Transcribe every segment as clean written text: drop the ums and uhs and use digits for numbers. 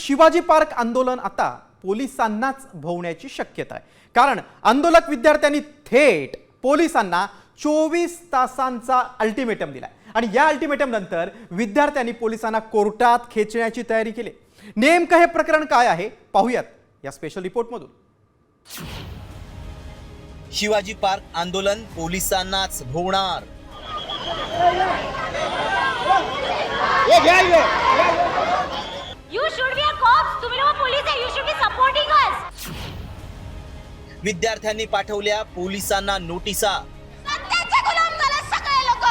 Shivaji park आंदोलन आता पोलिसांनाच भोवण्याची शक्यता आहे। कारण आंदोलक विद्यार्थ्यांनी थेट पोलिसांना 24 तासांचा अल्टिमेटम दिलाय आणि या अल्टिमेटम नंतर विद्यार्थ्यांनी पोलिसांना कोर्टात खेचण्याची तयारी केली। नेमकं हे प्रकरण काय आहे पाहूयात या स्पेशल रिपोर्ट मधून। शिवाजी पार्क आंदोलन पोलिसांनाच भोवणार। You should be a cops. तुम्ही लोक पोलीस आहे. You should be supporting us. विद्यार्थ्यांनी पाठवल्या पोलिसांना नोटिसा। सत्याचे गुलाम झाले सगळे लोक।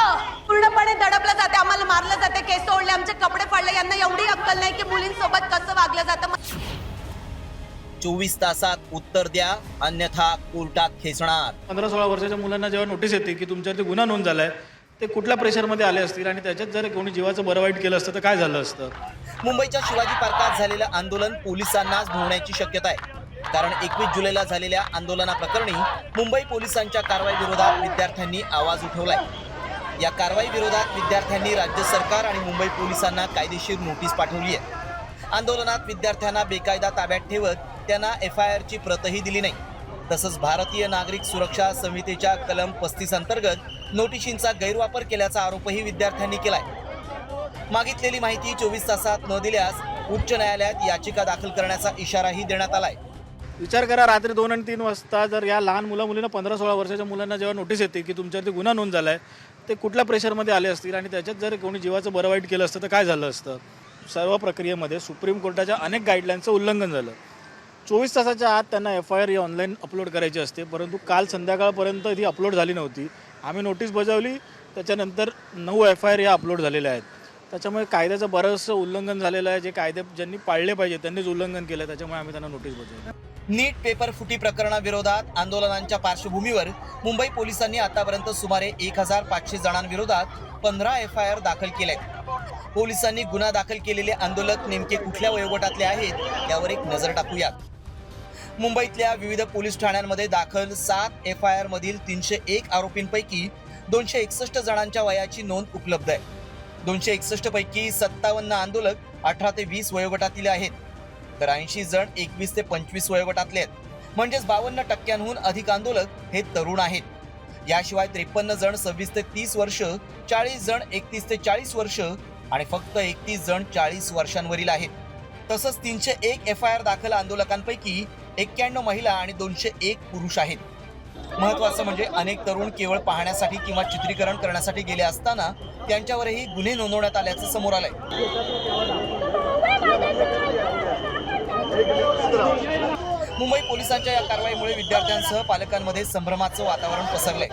पूर्णपणे दडपलं जाते, आम्हाला मारलं जाते, केस तोडले, आमचे कपडे फाडले। यांना एवढी अक्कल नाही की मुलींसोबत कसं वागलं जातं। 24 तासात उत्तर द्या अन्यथा कोर्टात खेचणार। 15-16 वर्षाच्या मुलांना जेव्हा नोटीस येते की तुमच्यावरती गुन्हा नोंद झालाय, ते कुठल्या प्रेशरमध्ये आले असतील आणि त्याच्यात जर कोणी जीवाचं बरं वाईट केलं असतं तर काय झालं असतं। मुंबईच्या शिवाजी पार्कात झालेलं आंदोलन पोलिसांनाच भोवण्याची शक्यता आहे। कारण 21 जुलैला झालेल्या आंदोलनाप्रकरणी मुंबई पोलिसांच्या कारवाई विरोधात विद्यार्थ्यांनी आवाज उठवलाय। या कारवाई विरोधात विद्यार्थ्यांनी राज्य सरकार आणि मुंबई पोलिसांना कायदेशीर नोटीस पाठवली आहे। आंदोलनात विद्यार्थ्यांना बेकायदा ताब्यात ठेवत त्यांना FIR ची प्रतही दिली नाही। तसंच भारतीय नागरिक सुरक्षा समितीच्या कलम 35 अंतर्गत नोटिशींचा गैरवापर केल्याचा आरोपही विद्यार्थ्यांनी केलाय। मागितलेली माहिती 24 तासात न दिल्यास उच्च न्यायालयात याचिका दाखल करण्याचा इशाराही देण्यात आलाय। विचार करा, रात्री 2 आणि 3 वाजता जर या लहान मुलींना 15-16 वर्षाच्या मुलांना जेव्हा नोटीस येते की तुमच्यावरती गुन्हा नोंद झालाय, ते कुठल्या प्रेशरमध्ये आले असतील आणि त्याच्यात जर कोणी जीवाचं बरं वाईट केलं असतं तर काय झालं असतं। सर्व प्रक्रियेमध्ये सुप्रीम कोर्टाच्या अनेक गाईडलाईनचं उल्लंघन झालं। 24 तासाच्या आत त्यांना FIR ही ऑनलाईन अपलोड करायची असते, परंतु काल संध्याकाळपर्यंत ती अपलोड झाली नव्हती। आम्ही नोटीस बजावली, त्याच्यानंतर 9 FIR या अपलोड झालेल्या आहेत। त्याच्यामुळे कायद्याचं बरंचसं उल्लंघन झालेलं आहे। जे कायदे ज्यांनी पाळले पाहिजे त्यांनीच उल्लंघन केलं, त्याच्यामुळे आम्ही त्यांना नोटीस बजावली। नीट पेपर फुटी प्रकरणाविरोधात आंदोलनांच्या पार्श्वभूमीवर मुंबई पोलिसांनी आतापर्यंत सुमारे 1500 जणांविरोधात 15 FIR दाखल केलेत। पोलिसांनी गुन्हा दाखल केलेले आंदोलक नेमके कुठल्या वयोगटातले आहेत यावर एक नजर टाकूयात। मुंबईतल्या विविध पोलीस ठाण्यांमध्ये दाखल 7 FIR मधील 301 आरोपींपैकी 261 जणांच्या वयाची नोंद उपलब्ध आहे। 261 पैकी 57 आंदोलक 18 ते 20 वयोगटातील आहेत, तर 80 जण 21 ते 25 वयोगटातले आहेत। म्हणजेच 52% अधिक आंदोलक हे तरुण आहेत। याशिवाय 53 जण 26 ते 30 वर्ष, 40 जण 31 ते 40 वर्ष आणि फक्त 31 जण 40 वर्षांवरील आहेत। तसंच 301 FIR दाखल आंदोलकांपैकी 91 महिला आणि 201 पुरुष आहेत। महत्त्वाचं म्हणजे अनेक तरुण केवळ पाहण्यासाठी किंवा चित्रीकरण करण्यासाठी गेले असताना त्यांच्यावरही गुन्हे नोंदवण्यात आल्याचं समोर आलंय। मुंबई पोलिसांच्या या कारवाईमुळे विद्यार्थ्यांसह पालकांमध्ये संभ्रमाचं वातावरण पसरलंय।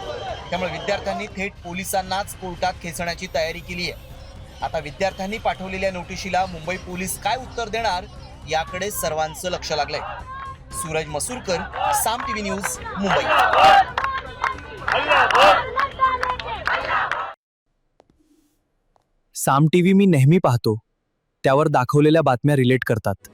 त्यामुळे विद्यार्थ्यांनी थेट पोलिसांनाच कोर्टात खेचण्याची तयारी केली आहे। आता विद्यार्थ्यांनी पाठवलेल्या नोटिशीला मुंबई पोलीस काय उत्तर देणार याकडे सर्वांचं लक्ष लागलंय। सूरज मसूरकर, साम TV न्यूज, मुंबई। साम TV मी नेहमी पाहतो, त्यावर दाखवलेल्या बातम्या रिलेट करतात।